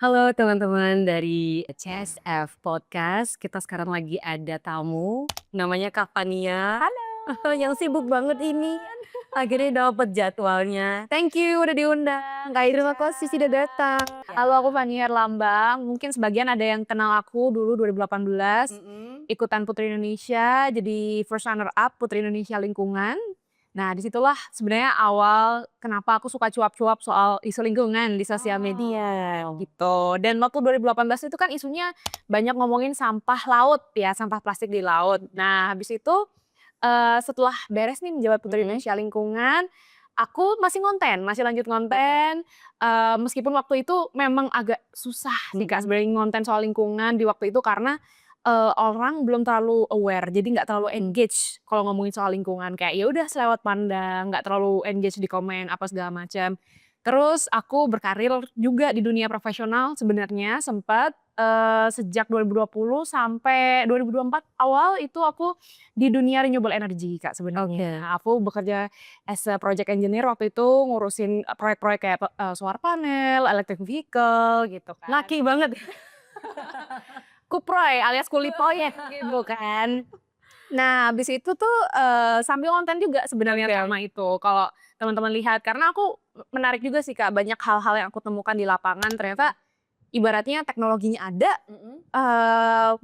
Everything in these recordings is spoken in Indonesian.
Halo teman-teman dari CSF Podcast. Kita sekarang lagi ada tamu namanya Kak Fania. Halo. Yang sibuk banget ini. Akhirnya dapet jadwalnya. Thank you udah diundang Kak Terima Ica. kasih sudah datang. Halo, Ya. aku Fania Herlambang. Mungkin sebagian ada yang kenal aku dulu 2018, Mm-mm. ikutan Putri Indonesia, jadi first runner up Putri Indonesia Lingkungan. Nah, disitulah sebenarnya awal kenapa aku suka cuap-cuap soal isu lingkungan di sosial media Oh. gitu. Dan waktu 2018 itu kan isunya banyak ngomongin sampah laut ya, sampah plastik di laut. Nah, habis itu setelah beres nih menjabat Putri Mm-mm. Indonesia Lingkungan, aku masih ngonten, masih lanjut Oke. ngonten, meskipun waktu itu memang agak susah sih Kak Mm-mm. sebenarnya ngonten soal lingkungan di waktu itu karena, orang belum terlalu aware, jadi nggak terlalu engage kalau ngomongin soal lingkungan, kayak ya udah selewat pandang, nggak terlalu engage di komen apa segala macam. Terus aku berkarir juga di dunia profesional sebenarnya sempat, sejak 2020 sampai 2024 awal itu aku di dunia renewable energy Kak sebenarnya. Oke. Aku bekerja as a project engineer waktu itu ngurusin, proyek-proyek kayak solar panel, electric vehicle gitu kan. Laki banget. Kuproy alias kuli proyek gitu kan. Nah, habis itu tuh, sambil konten juga sebenarnya Oke. selama itu, kalau teman-teman lihat. Karena aku menarik juga sih Kak, banyak hal-hal yang aku temukan di lapangan ternyata ibaratnya teknologinya ada, Mm-mm.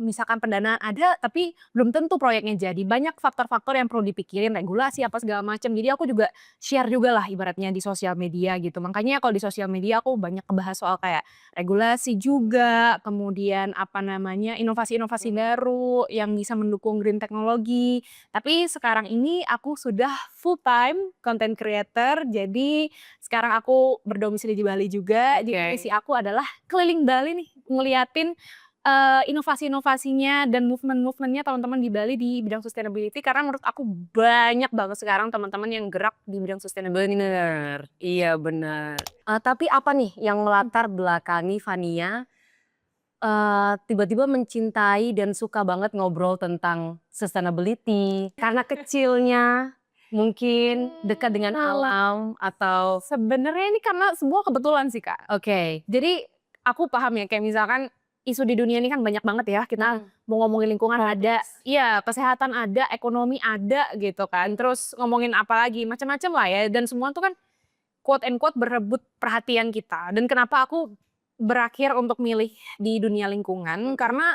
misalkan pendanaan ada, tapi belum tentu proyeknya jadi. Banyak faktor-faktor yang perlu dipikirin, regulasi apa segala macam. Jadi aku juga share juga lah ibaratnya di sosial media gitu. Makanya kalau di sosial media aku banyak ngebahas soal kayak regulasi juga, kemudian apa namanya, inovasi-inovasi Mm-mm. baru yang bisa mendukung green teknologi. Tapi sekarang ini aku sudah full time content creator, jadi sekarang aku berdomisili di Bali juga. Jadi misi Oke. aku adalah keliling Bali nih, ngeliatin, inovasi-inovasinya dan movement-movement-nya teman-teman di Bali di bidang sustainability karena menurut aku banyak banget sekarang teman-teman yang gerak di bidang sustainability. Bener, iya bener. Tapi apa nih yang melatar belakangi Fania, tiba-tiba mencintai dan suka banget ngobrol tentang sustainability? Karena kecilnya, mungkin dekat dengan alam atau Sebenarnya ini karena semua kebetulan sih, Kak. oke. Jadi aku paham ya kayak misalkan isu di dunia ini kan banyak banget ya, kita Mhm. mau ngomongin lingkungan ada, Kompleks. iya kesehatan ada, ekonomi ada gitu kan, terus ngomongin apa lagi, macam-macam lah ya dan semua tuh kan quote and quote berebut perhatian kita dan kenapa aku berakhir untuk milih di dunia lingkungan Mhm. karena,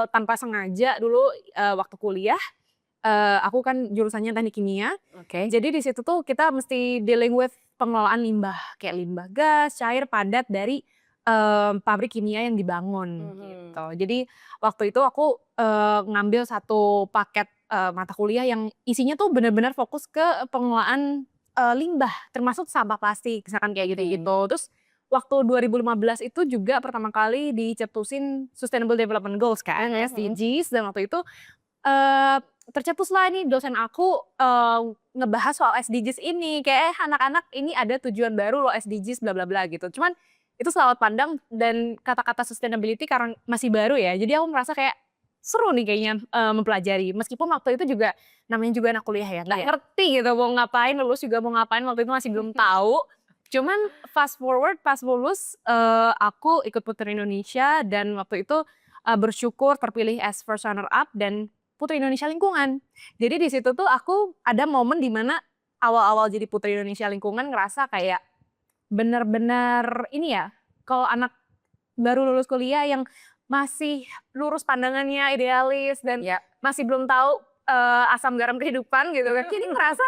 tanpa sengaja dulu, waktu kuliah, aku kan jurusannya teknik kimia, Oke. jadi di situ tuh kita mesti dealing with pengelolaan limbah, kayak limbah gas, cair, padat dari, pabrik kimia yang dibangun Mhm. gitu. Jadi waktu itu aku, ngambil satu paket, mata kuliah yang isinya tuh bener-bener fokus ke pengelolaan, limbah termasuk sampah plastik misalkan kayak Oke. gitu-gitu. Terus waktu 2015 itu juga pertama kali dicetusin Sustainable Development Goals kan, Mhm mhm. SDGs dan waktu itu Eee, tercetuslah nih dosen aku, ngebahas soal SDGs ini, kayak, "Eh, anak-anak ini ada tujuan baru loh SDGs bla bla bla," gitu. Cuman itu selawat pandang dan kata-kata sustainability karena masih baru ya, jadi aku merasa kayak seru nih kayaknya, mempelajari. Meskipun waktu itu juga namanya juga anak kuliah ya, nggak Iya. ngerti gitu mau ngapain, lulus juga mau ngapain, waktu itu masih belum tahu. Cuman fast forward pas lulus, aku ikut Putri Indonesia dan waktu itu, bersyukur terpilih as first runner up dan Putri Indonesia Lingkungan. Jadi di situ tuh aku ada momen di mana awal-awal jadi Putri Indonesia Lingkungan ngerasa kayak bener-bener ini ya, kalau anak baru lulus kuliah yang masih lurus pandangannya, idealis dan Iya. masih belum tahu, asam garam kehidupan gitu kan. Jadi ngerasa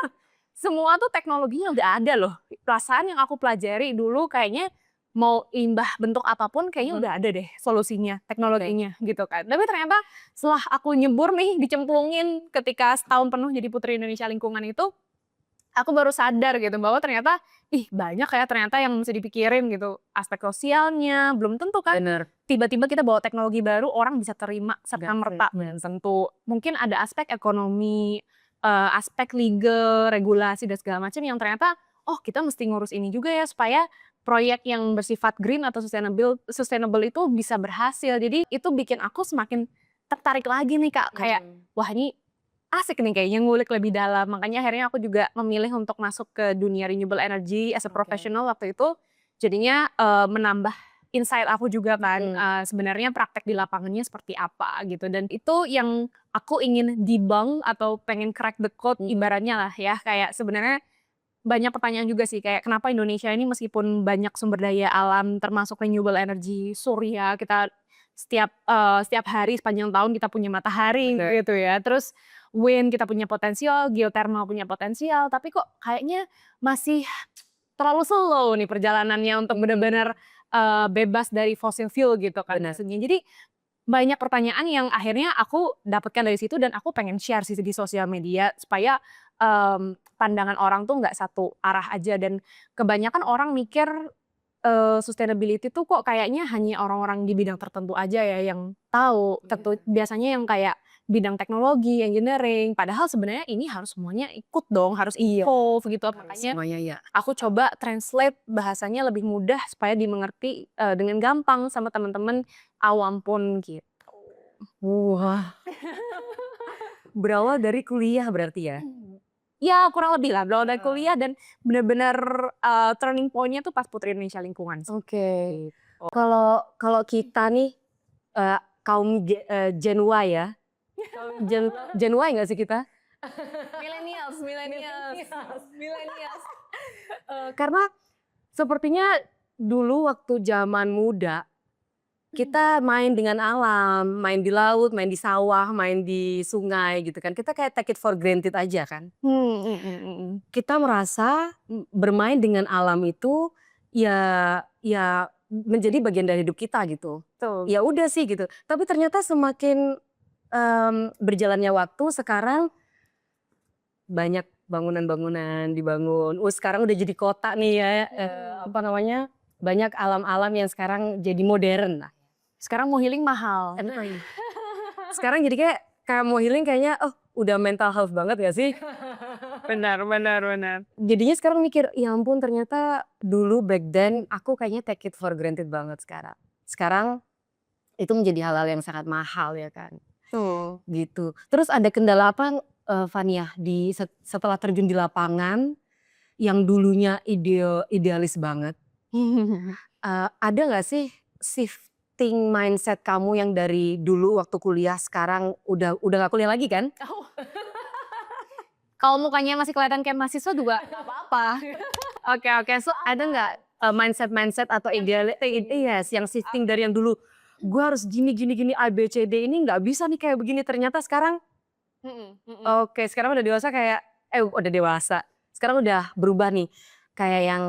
semua tuh teknologinya udah ada loh. Perasaan yang aku pelajari dulu kayaknya mau limbah bentuk apapun kayaknya Mhm. udah ada deh solusinya, Oke. teknologinya gitu kan. Tapi ternyata setelah aku nyebur nih, dicemplungin ketika setahun penuh jadi Putri Indonesia Lingkungan itu, aku baru sadar gitu bahwa ternyata, ih banyak ya ternyata yang mesti dipikirin gitu. Aspek sosialnya, belum tentu kan Bener. tiba-tiba kita bawa teknologi baru orang bisa terima Nggak sih. serta-merta, belum tentu. Mungkin ada aspek ekonomi, aspek legal, regulasi dan segala macam yang ternyata, oh kita mesti ngurus ini juga ya supaya proyek yang bersifat green atau sustainable sustainable itu bisa berhasil. Jadi itu bikin aku semakin tertarik lagi nih Kak, kayak, Mhm. wah ini asik nih kayaknya ngulik lebih dalam, makanya akhirnya aku juga memilih untuk masuk ke dunia renewable energy as a Oke. professional waktu itu, jadinya, menambah insight aku juga kan, Mhm. sebenarnya praktek di lapangannya seperti apa gitu, dan itu yang aku ingin debunk atau pengen crack the code Mhm. ibaratnya lah ya, kayak sebenarnya banyak pertanyaan juga sih kayak kenapa Indonesia ini meskipun banyak sumber daya alam termasuk renewable energy, surya, kita setiap hari sepanjang tahun kita punya matahari Bener. gitu ya, terus wind kita punya potensial, geothermal punya potensial, tapi kok kayaknya masih terlalu slow nih perjalanannya untuk benar-benar, bebas dari fossil fuel gitu kan Bener. maksudnya. Jadi banyak pertanyaan yang akhirnya aku dapatkan dari situ dan aku pengen share sih di sosial media supaya, pandangan orang tuh nggak satu arah aja, dan kebanyakan orang mikir, sustainability tuh kok kayaknya hanya orang-orang di bidang tertentu aja ya yang tahu, biasanya yang kayak bidang teknologi, engineering, padahal sebenarnya ini harus semuanya ikut dong, harus Iya, involve gitu. harus Makanya semuanya ya. aku coba translate bahasanya lebih mudah supaya dimengerti, dengan gampang sama teman-teman awam pun gitu. Wah, berawal dari kuliah berarti ya? Ya kurang lebih lah, berawal dari Heeh. kuliah dan bener-bener, turning point-nya tuh pas Putri Indonesia Lingkungan sih. Oke. Gitu. Kalau kalau kita nih, kaum Gen Y ya, Gen Y nggak sih kita? Millennials millennials Millennials. millennials. Karena sepertinya dulu waktu zaman muda, kita main dengan alam, main di laut, main di sawah, main di sungai gitu kan. Kita kayak take it for granted aja kan. Kita merasa bermain dengan alam itu ya ya menjadi bagian dari hidup kita gitu. Betul. Ya udah sih gitu. Tapi ternyata semakin, berjalannya waktu sekarang banyak bangunan-bangunan dibangun. Sekarang udah jadi kota nih ya, apa namanya, banyak alam-alam yang sekarang jadi modern lah. Sekarang mau healing mahal. Nah, sekarang jadi kayak mau healing kayaknya, oh udah mental health banget gak sih? Benar benar benar. Jadinya sekarang mikir, ya ampun ternyata dulu back then aku kayaknya take it for granted banget sekarang. Sekarang itu menjadi hal-hal yang sangat mahal ya kan, Tuh. gitu. Terus ada kendala apa, Fania di setelah terjun di lapangan yang dulunya idealis banget, ada nggak sih shifting mindset kamu yang dari dulu waktu kuliah sekarang udah nggak kuliah lagi kan? Kalau mukanya masih kelihatan kayak mahasiswa juga nggak apa-apa. Oke oke, so ada nggak, mindset-mindset atau yes, yang shifting dari yang dulu, "Gua harus gini gini gini A, B, C, D, ini nggak bisa nih kayak begini." Ternyata sekarang Mhm mhm. oke, sekarang udah dewasa kayak udah dewasa, sekarang udah berubah nih, kayak yang,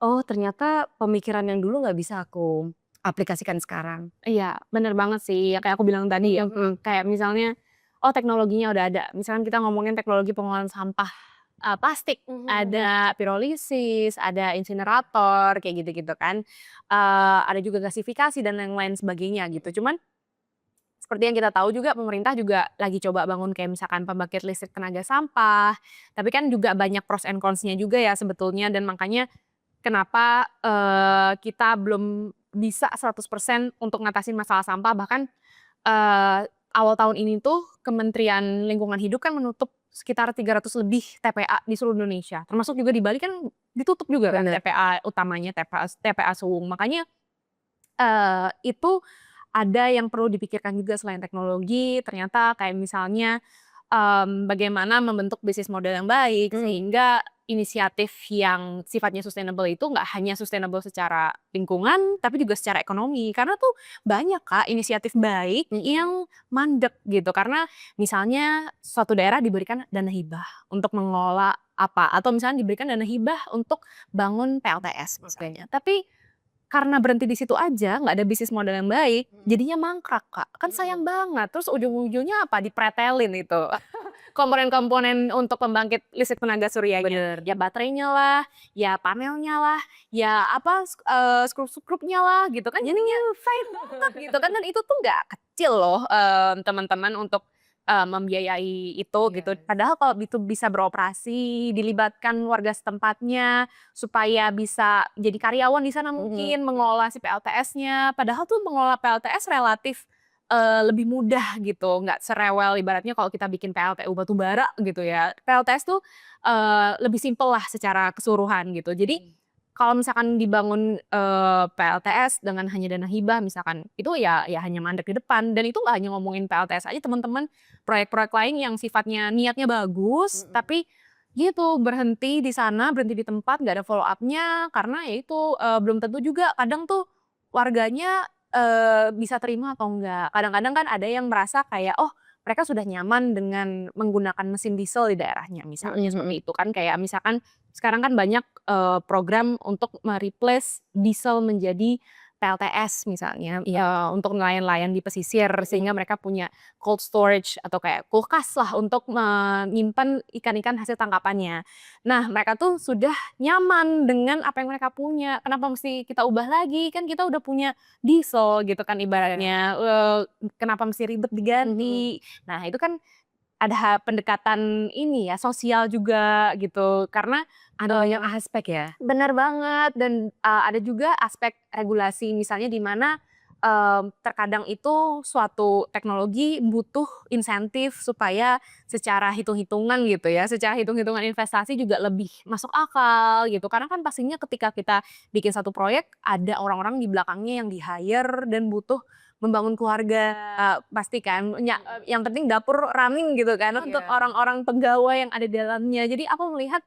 "Oh ternyata pemikiran yang dulu nggak bisa aku aplikasikan sekarang." Iya, bener banget sih, ya kayak aku bilang tadi ya, Mhm. kayak misalnya, oh teknologinya udah ada, misalkan kita ngomongin teknologi pengolahan sampah, plastik, Mhm. ada pirolisis, ada insinerator, kayak gitu-gitu kan, ada juga gasifikasi dan lain-lain sebagainya gitu. Cuman seperti yang kita tahu juga pemerintah juga lagi coba bangun kayak misalkan pembangkit listrik tenaga sampah, tapi kan juga banyak pros and cons-nya juga ya sebetulnya, dan makanya kenapa, kita belum bisa 100% untuk ngatasin masalah sampah, bahkan, awal tahun ini tuh Kementerian Lingkungan Hidup kan menutup sekitar 300 lebih TPA di seluruh Indonesia, termasuk juga di Bali kan ditutup juga kan Bener. TPA utamanya, TPA Suwung. Makanya, itu ada yang perlu dipikirkan juga selain teknologi, ternyata kayak misalnya, bagaimana membentuk bisnis model yang baik, Mmm. sehingga inisiatif yang sifatnya sustainable itu nggak hanya sustainable secara lingkungan, tapi juga secara ekonomi. Karena tuh banyak Kak inisiatif baik Mhm. yang mandek gitu, karena misalnya suatu daerah diberikan dana hibah untuk mengelola apa, atau misalnya diberikan dana hibah untuk bangun PLTS Oke. misalnya. Tapi karena berhenti di situ aja, nggak ada bisnis model yang baik, Mhm. jadinya mangkrak, Kak. Kan Mhm. sayang banget, terus ujung-ujungnya apa, dipretelin itu komponen-komponen untuk pembangkit listrik tenaga suryanya. Bener. Ya baterainya lah, ya panelnya lah, ya apa, skrup-skrupnya lah, gitu kan jadinya fight banget gitu kan, dan itu tuh nggak kecil loh, teman-teman untuk, membiayai itu gitu. Yes. Padahal kalau itu bisa beroperasi, dilibatkan warga setempatnya, supaya bisa jadi karyawan di sana Mhm. mungkin, mengelola si PLTS-nya. Padahal tuh mengelola PLTS relatif, lebih mudah gitu, nggak serewel ibaratnya kalau kita bikin PLTU batubara gitu ya. PLTS tuh, lebih simpel lah secara keseluruhan gitu. Jadi kalau misalkan dibangun PLTS dengan hanya dana hibah misalkan, itu ya hanya mandek di depan. Dan itu nggak hanya ngomongin PLTS aja, teman-teman, proyek-proyek lain yang sifatnya niatnya bagus, tapi gitu berhenti di sana, berhenti di tempat, nggak ada follow up-nya karena ya itu belum tentu juga kadang tuh warganya bisa terima atau enggak. Kadang-kadang kan ada yang merasa kayak, oh mereka sudah nyaman dengan menggunakan mesin diesel di daerahnya misalnya seperti itu kan. Kayak misalkan sekarang kan banyak program untuk me-replace diesel menjadi PLTS misalnya, untuk nelayan-nelayan di pesisir sehingga mereka punya cold storage atau kayak kulkas lah untuk menyimpan ikan-ikan hasil tangkapannya. Nah mereka tuh sudah nyaman dengan apa yang mereka punya, kenapa mesti kita ubah lagi, kan kita udah punya diesel gitu kan ibaratnya, kenapa mesti ribet diganti. Nah itu kan ada pendekatan ini ya, sosial juga gitu, karena Ada banyak aspek ya? bener banget dan ada juga aspek regulasi misalnya di mana terkadang itu suatu teknologi butuh insentif supaya secara hitung-hitungan gitu ya, secara hitung-hitungan investasi juga lebih masuk akal gitu. Karena kan pastinya ketika kita bikin satu proyek ada orang-orang di belakangnya yang di-hire dan butuh membangun keluarga, pasti kan. Yang penting dapur running gitu kan untuk orang-orang pegawai yang ada di dalamnya. Jadi aku melihat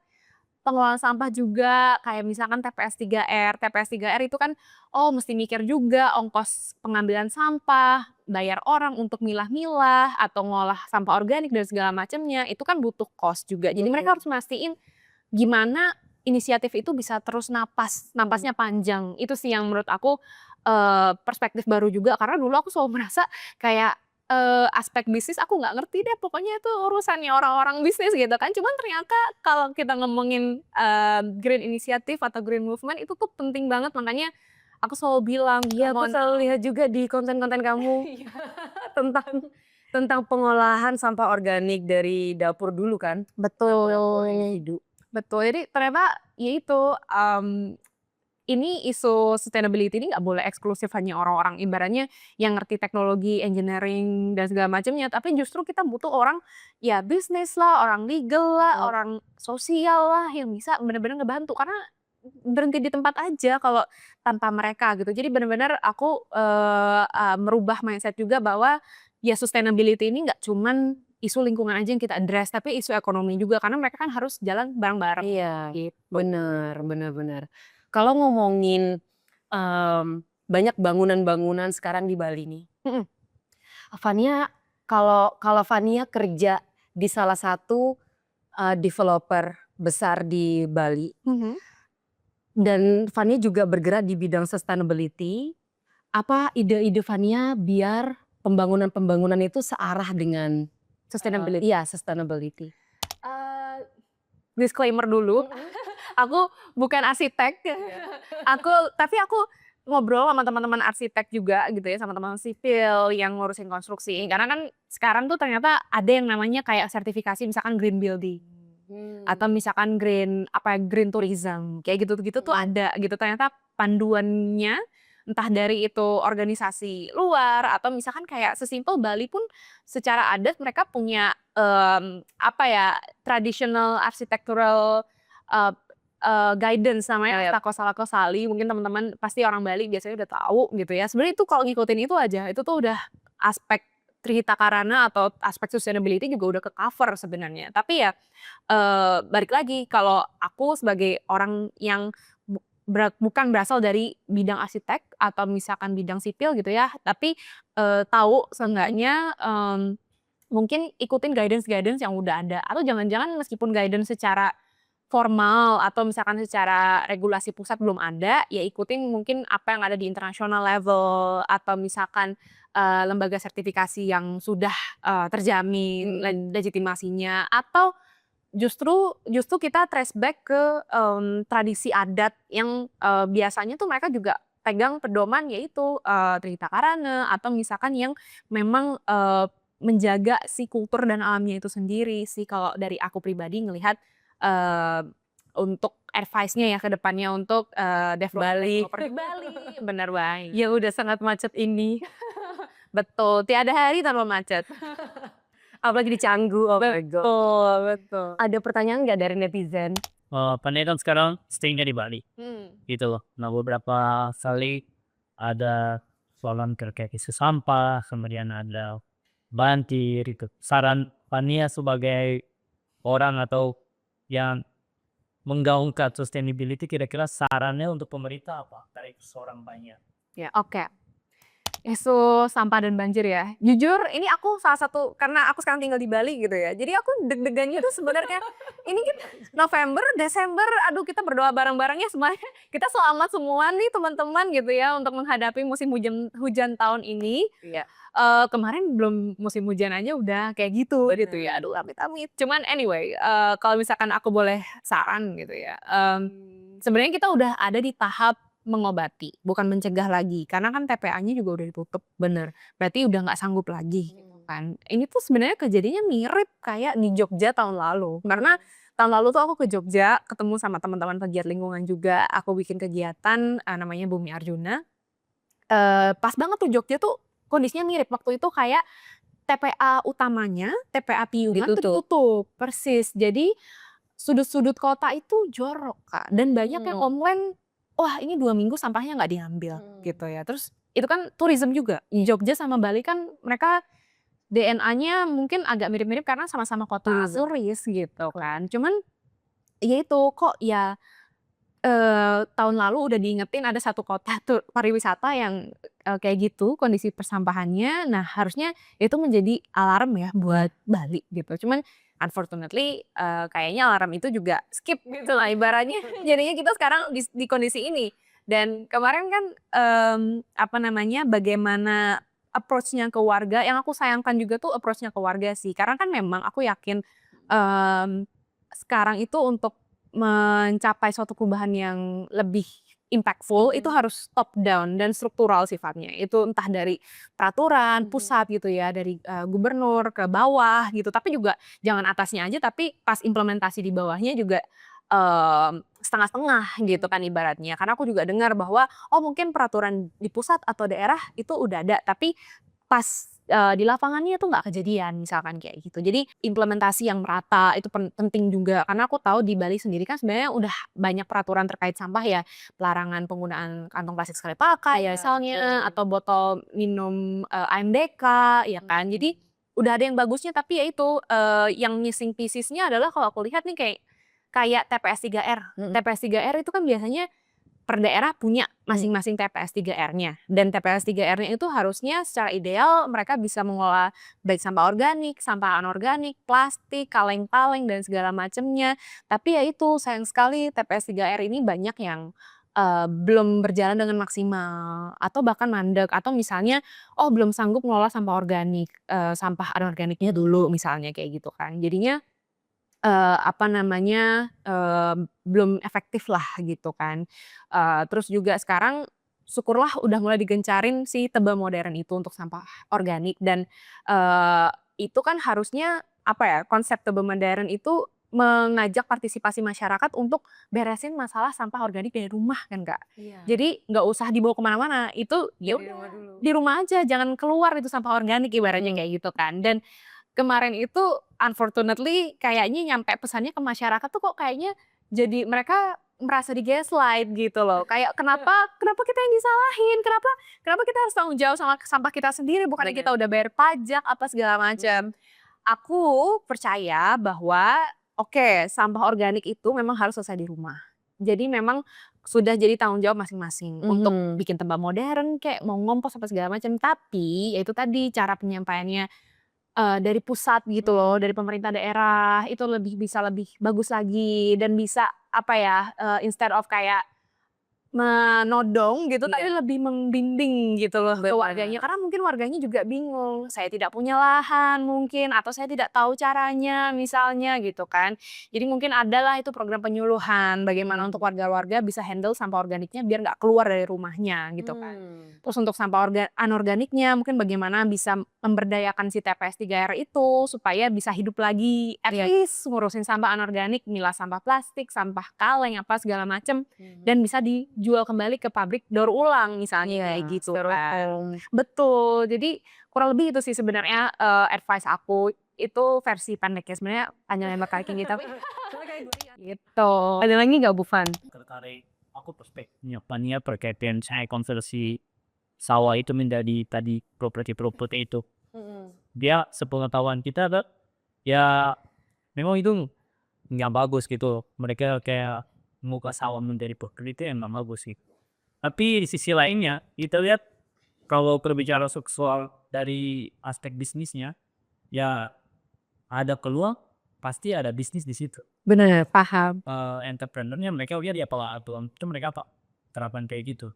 pengelolaan sampah juga kayak misalkan TPS 3R. TPS 3R itu kan, oh mesti mikir juga ongkos pengambilan sampah, bayar orang untuk milah-milah atau ngolah sampah organik dan segala macamnya, itu kan butuh cost juga. Jadi mereka harus mastiin gimana inisiatif itu bisa terus napasnya panjang. Itu sih yang menurut aku perspektif baru juga karena dulu aku selalu merasa kayak aspek bisnis aku nggak ngerti deh, pokoknya itu urusannya orang-orang bisnis gitu kan. Cuman ternyata kalau kita ngomongin green initiative atau green movement itu tuh penting banget, makanya aku selalu bilang, Iya, aku selalu lihat juga di konten-konten kamu tentang tentang pengolahan sampah organik dari dapur dulu kan? betul, Hidup. betul. Jadi ternyata ya itu ini isu sustainability ini nggak boleh eksklusif hanya orang-orang ibaratnya yang ngerti teknologi, engineering dan segala macamnya, tapi justru kita butuh orang ya bisnis lah, orang legal lah, orang sosial lah yang bisa benar-benar ngebantu karena berhenti di tempat aja kalau tanpa mereka gitu. Jadi benar-benar aku merubah mindset juga bahwa ya sustainability ini nggak cuman isu lingkungan aja yang kita address, tapi isu ekonomi juga karena mereka kan harus jalan bareng-bareng Iya, gitu. bener bener bener. Kalau ngomongin, banyak bangunan-bangunan sekarang di Bali nih, Mhm, Fania kalau kalau Fania kerja di salah satu, developer besar di Bali mhm. dan Fania juga bergerak di bidang sustainability, apa ide-ide Fania biar pembangunan-pembangunan itu searah dengan, Sustainability. iya sustainability? Eee, Disclaimer dulu, aku bukan arsitek. Tapi aku ngobrol sama teman-teman arsitek juga gitu ya, sama teman sipil yang ngurusin konstruksi. Karena kan sekarang tuh ternyata ada yang namanya kayak sertifikasi misalkan green building, atau misalkan green tourism, kayak gitu-gitu tuh ada gitu. Ternyata panduannya entah dari itu organisasi luar atau misalkan kayak sesimpel Bali pun secara adat mereka punya, apa ya, traditional architectural, eee guidance namanya Tako Sali, mungkin teman-teman pasti orang Bali biasanya udah tahu gitu ya. Sebenarnya itu kalau ngikutin itu aja, itu tuh udah aspek Trihita Karana atau aspek sustainability juga udah ke-cover sebenarnya. Tapi ya, balik lagi kalau aku sebagai orang yang bukan berasal dari bidang arsitek atau misalkan bidang sipil gitu ya, tapi, tahu seenggaknya, mungkin ikutin guidance-guidance yang udah ada. Atau jangan-jangan meskipun guidance secara formal atau misalkan secara regulasi pusat belum ada, ya ikutin mungkin apa yang ada di international level atau misalkan, lembaga sertifikasi yang sudah, terjamin legitimasinya atau justru kita trace back ke, tradisi adat yang, biasanya tuh mereka juga pegang pedoman yaitu, Trihita Karana atau misalkan yang memang, menjaga si kultur dan alamnya itu sendiri sih kalau dari aku pribadi ngelihat, eee, untuk advice-nya ya ke depannya untuk, Bali. developer di Bali, bener banget. Yang udah sangat macet ini, Betul, tiada hari tanpa macet. apalagi di Canggu, oh my god. Betul, betul. Ada pertanyaan nggak dari netizen? Fania kan sekarang stay-nya di Bali gitu loh. Nah beberapa kali ada soalan terkait isu sampah, kemudian ada banjir itu. Saran Fania sebagai orang atau yang menggaungkan sustainability, kira-kira sarannya untuk pemerintah apa dari seorang Fania? Ya, oke. Isu sampah dan banjir ya. Jujur ini aku salah satu karena aku sekarang tinggal di Bali gitu ya. Jadi aku deg-degannya tuh sebenarnya ini kan November, Desember, aduh kita berdoa bareng-bareng ya semuanya. Kita selamat semua nih teman-teman gitu ya untuk menghadapi musim hujan hujan tahun ini. Iya. Kemarin belum musim hujan aja udah kayak gitu gitu ya. Aduh amit-amit. Cuman anyway, kalau misalkan aku boleh saran gitu ya. Sebenarnya kita udah ada di tahap mengobati, bukan mencegah lagi. Karena kan TPA-nya juga udah ditutup. Bener. Berarti udah nggak sanggup lagi gitu kan. Ini tuh sebenarnya kejadiannya mirip kayak di Jogja tahun lalu. Karena tahun lalu tuh aku ke Jogja ketemu sama teman-teman pegiat lingkungan juga. Aku bikin kegiatan namanya Bumi Arjuna. Pas banget tuh Jogja tuh kondisinya mirip. Waktu itu kayak TPA utamanya, TPA Piungan tuh ditutup. Persis. Jadi sudut-sudut kota itu jorok Kak. Dan banyak yang online, wah ini 2 minggu sampahnya nggak diambil gitu ya. Terus itu kan tourism juga. Jogja sama Bali kan mereka DNA-nya mungkin agak mirip-mirip karena sama-sama kota turis gitu kan. Cuman ya itu kok ya tahun lalu udah diingetin ada satu kota tuh pariwisata yang kayak gitu kondisi persampahannya. Nah harusnya itu menjadi alarm ya buat Bali gitu. Cuman unfortunately kayaknya alarm itu juga skip gitu lah ibaratnya. Jadinya kita sekarang di kondisi ini. Dan kemarin kan apa namanya bagaimana approach-nya ke warga, yang aku sayangkan juga tuh approach-nya ke warga sih. Karena kan memang aku yakin sekarang itu untuk mencapai suatu perubahan yang lebih impactful itu harus top down dan struktural sifatnya. Itu entah dari peraturan pusat gitu ya, dari gubernur ke bawah gitu. Tapi juga jangan atasnya aja, tapi pas implementasi di bawahnya juga setengah-setengah gitu kan ibaratnya. Karena aku juga dengar bahwa oh mungkin peraturan di pusat atau daerah itu udah ada, tapi pas di lapangannya tuh nggak kejadian misalkan kayak gitu. Jadi implementasi yang merata itu penting juga karena aku tahu di Bali sendiri kan sebenarnya udah banyak peraturan terkait sampah ya, pelarangan penggunaan kantong plastik sekali pakai misalnya atau botol minum AMDK ya kan. Jadi udah ada yang bagusnya tapi ya itu yang missing piece-nya adalah kalau aku lihat nih kayak TPS 3R. TPS 3R itu kan biasanya per daerah punya masing-masing TPS 3R-nya. Dan TPS 3R-nya itu harusnya secara ideal mereka bisa mengolah baik sampah organik, sampah anorganik, plastik, kaleng-kaleng dan segala macamnya. Tapi ya itu sayang sekali TPS 3R ini banyak yang belum berjalan dengan maksimal atau bahkan mandek atau misalnya oh belum sanggup mengolah sampah organik, sampah anorganiknya dulu misalnya kayak gitu kan. Jadinya apa namanya, belum efektif lah gitu kan. Terus juga sekarang syukurlah udah mulai digencarin si tebel modern itu untuk sampah organik dan itu kan harusnya apa ya, konsep tebel modern itu mengajak partisipasi masyarakat untuk beresin masalah sampah organik dari rumah kan Kak. Jadi nggak usah dibawa kemana-mana, itu ya udah di rumah aja, jangan keluar itu sampah organik ibaratnya kayak gitu kan. Dan kemarin itu unfortunately kayaknya nyampe pesannya ke masyarakat tuh kok kayaknya jadi mereka merasa di-gaslight gitu loh. Kayak kenapa kita yang disalahin, kenapa kita harus tanggung jawab sama sampah kita sendiri, bukannya kita udah bayar pajak apa segala macam. Aku percaya bahwa oke, sampah organik itu memang harus selesai di rumah. Jadi memang sudah jadi tanggung jawab masing-masing untuk bikin tembak modern kayak mau ngompos apa segala macam. Tapi ya itu tadi cara penyampaiannya dari pusat gitu loh, dari pemerintah daerah itu bisa lebih bagus lagi dan bisa apa ya, instead of kayak menodong gitu tapi lebih membimbing gitu loh ke warganya. Karena mungkin warganya juga bingung, saya tidak punya lahan mungkin atau saya tidak tahu caranya misalnya gitu kan. Jadi mungkin adalah itu program penyuluhan bagaimana untuk warga-warga bisa handle sampah organiknya biar nggak keluar dari rumahnya gitu kan. Terus untuk sampah anorganiknya mungkin bagaimana bisa memberdayakan si TPS 3R itu supaya bisa hidup lagi, at least ngurusin sampah anorganik, milah sampah plastik, sampah kaleng apa segala macem dan bisa dijual kembali ke pabrik daur ulang misalnya kayak gitu kan. Betul, jadi kurang lebih itu sih sebenarnya advice aku. itu versi pendeknya, sebenarnya panjang lebar kayak gitu tapi gitu. Ada lagi nggak Bu Fan? Tertarik aku perspektifnya Fania terkait dengan saya konversi sawah itu menjadi tadi properti itu. Dia sepengetahuan kita ada ya memang itu nggak bagus gitu. Mereka kayak muka sawah menjadi properti itu yang nggak bagus sih. Tapi di sisi lainnya kita lihat kalau berbicara soal dari aspek bisnisnya ya ada peluang pasti ada bisnis di situ. Bener, paham. Entrepreneurnya mereka lihat ya peluang itu mereka apa terapkan kayak gitu.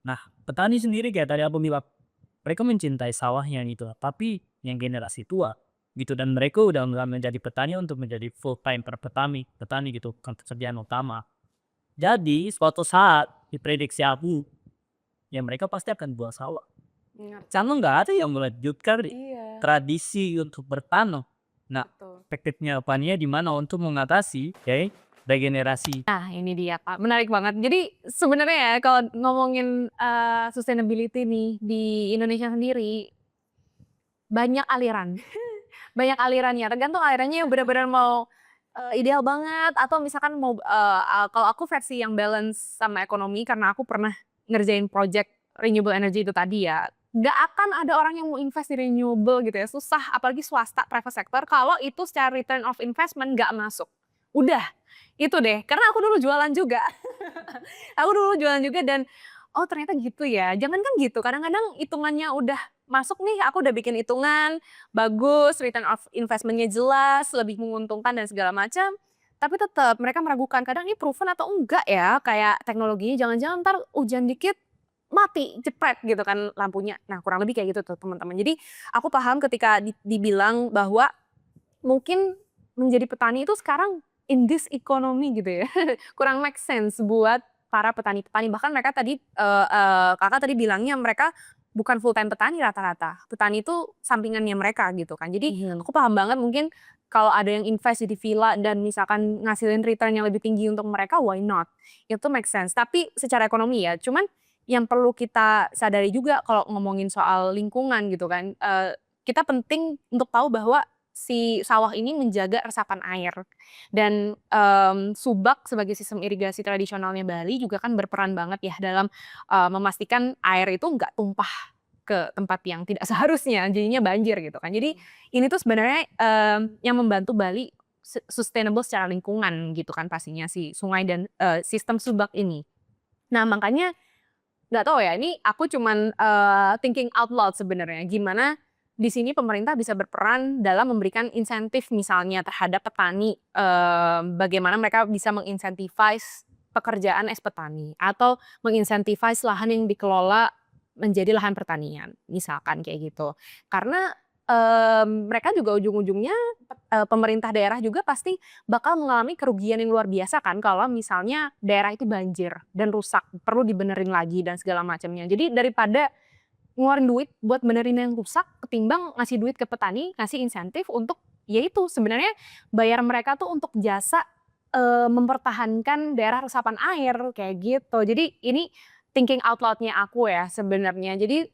Nah petani sendiri kayak tadi aku bilang mereka mencintai sawahnya gitu tapi yang generasi tua gitu dan mereka udah nggak menjadi petani untuk menjadi full time petani gitu kan pekerjaan utama. Jadi suatu saat diprediksi aku ya mereka pasti akan buang sawah. Karena nggak ada yang melanjutkan tradisi untuk bertanam. Nah, perspektifnya Fania di mana untuk mengatasi ya regenerasi. Nah, ini dia Kak, menarik banget. Jadi sebenarnya ya kalau ngomongin sustainability nih di Indonesia sendiri banyak aliran. Banyak alirannya, tergantung alirannya yang benar-benar mau ideal banget atau misalkan mau kalau aku versi yang balance sama ekonomi karena aku pernah ngerjain project renewable energy itu tadi ya. Nggak akan ada orang yang mau invest di renewable gitu ya, susah apalagi swasta, private sector kalau itu secara return of investment nggak masuk. Udah, itu deh, karena aku dulu jualan juga. Aku dulu jualan juga dan oh ternyata gitu ya, jangan kan gitu, kadang-kadang hitungannya udah masuk nih, aku udah bikin hitungan, bagus, return of investment-nya jelas, lebih menguntungkan dan segala macam. Tapi tetap mereka meragukan, kadang ini proven atau enggak ya, kayak teknologinya jangan-jangan ntar hujan dikit mati jepret gitu kan lampunya. Nah kurang lebih kayak gitu tuh teman-teman. Jadi aku paham ketika dibilang bahwa mungkin menjadi petani itu sekarang in this economy gitu ya kurang make sense buat para petani-petani. Bahkan mereka tadi kakak tadi bilangnya mereka bukan full time petani rata-rata. Petani itu sampingannya mereka gitu kan. Jadi aku paham banget mungkin kalau ada yang invest di villa dan misalkan ngasilin return yang lebih tinggi untuk mereka, why not? Itu make sense. Tapi secara ekonomi ya, cuman yang perlu kita sadari juga kalau ngomongin soal lingkungan gitu kan, kita penting untuk tahu bahwa si sawah ini menjaga resapan air dan subak sebagai sistem irigasi tradisionalnya Bali juga kan berperan banget ya dalam memastikan air itu nggak tumpah ke tempat yang tidak seharusnya jadinya banjir gitu kan. Jadi ini tuh sebenarnya yang membantu Bali sustainable secara lingkungan gitu kan pastinya si sungai dan sistem subak ini. Nah makanya nggak tahu ya, ini aku cuman thinking out loud sebenarnya. Gimana di sini pemerintah bisa berperan dalam memberikan insentif misalnya terhadap petani, bagaimana mereka bisa mengincentivize pekerjaan as petani atau mengincentivize lahan yang dikelola menjadi lahan pertanian, misalkan kayak gitu. Karena mereka juga ujung-ujungnya pemerintah daerah juga pasti bakal mengalami kerugian yang luar biasa kan kalau misalnya daerah itu banjir dan rusak, perlu dibenerin lagi dan segala macamnya. Jadi daripada ngeluarin duit buat benerin yang rusak ketimbang ngasih duit ke petani, ngasih insentif untuk yaitu sebenarnya bayar mereka tuh untuk jasa mempertahankan daerah resapan air kayak gitu. Jadi ini thinking out loud-nya aku ya sebenarnya. Jadi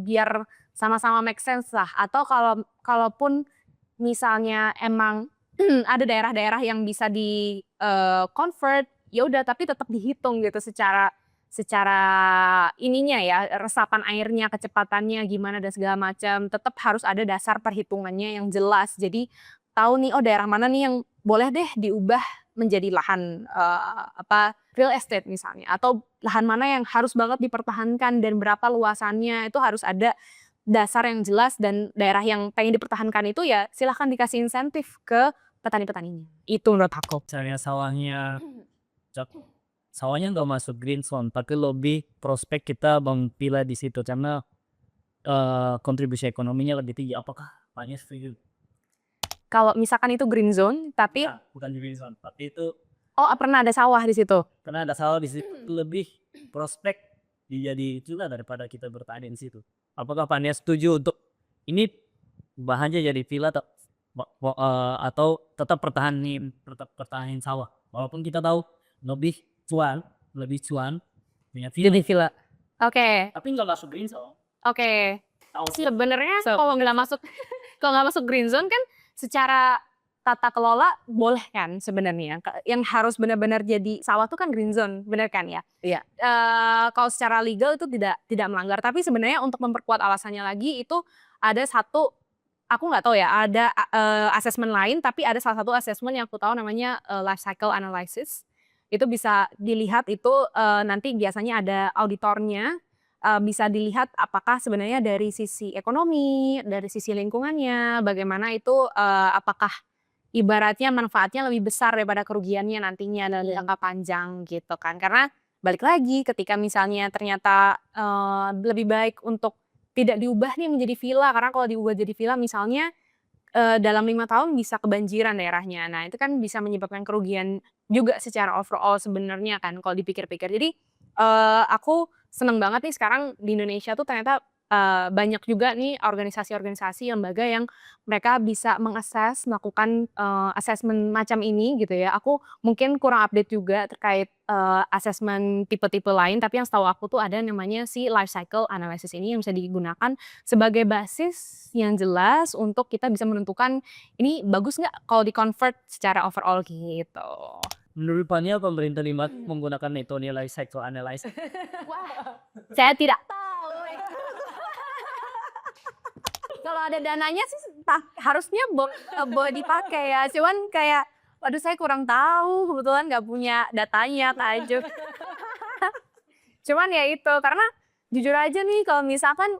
biar sama-sama make sense lah. Atau kalaupun misalnya emang ada daerah-daerah yang bisa di convert, ya udah tapi tetap dihitung gitu secara ininya ya resapan airnya, kecepatannya gimana dan segala macam. Tetap harus ada dasar perhitungannya yang jelas. Jadi tahu nih oh daerah mana nih yang boleh deh diubah menjadi lahan real estate misalnya, atau lahan mana yang harus banget dipertahankan dan berapa luasannya, itu harus ada dasar yang jelas. Dan daerah yang pengen dipertahankan itu ya silahkan dikasih insentif ke petani-petaninya. Itu menurut aku. Misalnya sawahnya nggak masuk green zone, tapi lebih prospek kita memilah di situ karena kontribusi ekonominya lebih tinggi. Apakah Fania setuju? Kalau misalkan itu green zone, tapi Nah, bukan green zone, tapi itu pernah ada sawah di situ. karena ada sawah di situ lebih prospek dijadi juga daripada kita bertani di situ. Apakah Fania setuju untuk ini bahannya jadi villa atau tetap pertahanin sawah? Walaupun kita tahu lebih cuan punya villa, Oke. tapi nggak masuk green zone. Oke. Tahu sih. Sebenarnya kalau nggak masuk green zone kan secara tata kelola boleh kan sebenarnya. Yang harus benar-benar jadi sawah tuh kan green zone, benar kan ya? Iya. Kalau secara legal itu tidak melanggar. Tapi sebenarnya untuk memperkuat alasannya lagi itu ada satu, aku nggak tahu ya, ada assessment lain, tapi ada salah satu assessment yang aku tahu namanya life cycle analysis. Itu bisa dilihat itu nanti biasanya ada auditornya, bisa dilihat apakah sebenarnya dari sisi ekonomi, dari sisi lingkungannya, bagaimana itu apakah ibaratnya manfaatnya lebih besar daripada kerugiannya nantinya dalam jangka panjang gitu kan. Karena balik lagi ketika misalnya ternyata lebih baik untuk tidak diubah nih menjadi villa, karena kalau diubah jadi villa misalnya dalam 5 tahun bisa kebanjiran daerahnya. Nah itu kan bisa menyebabkan kerugian juga secara overall sebenarnya kan kalau dipikir-pikir. Jadi aku seneng banget nih sekarang di Indonesia tuh ternyata banyak juga nih organisasi-organisasi, lembaga yang mereka bisa melakukan assessment macam ini gitu ya. Aku mungkin kurang update juga terkait assessment tipe-tipe lain, tapi yang setahu aku tuh ada namanya si life cycle analysis ini yang bisa digunakan sebagai basis yang jelas untuk kita bisa menentukan ini bagus nggak kalau di-convert secara overall gitu. Menurut Fania, pemerintah menggunakan metode life cycle analysis. Saya tidak tahu. Kalau ada dananya sih harusnya boleh dipakai ya. Cuman kayak, waduh saya kurang tahu, kebetulan nggak punya datanya, takjub. Cuman ya itu, karena jujur aja nih kalau misalkan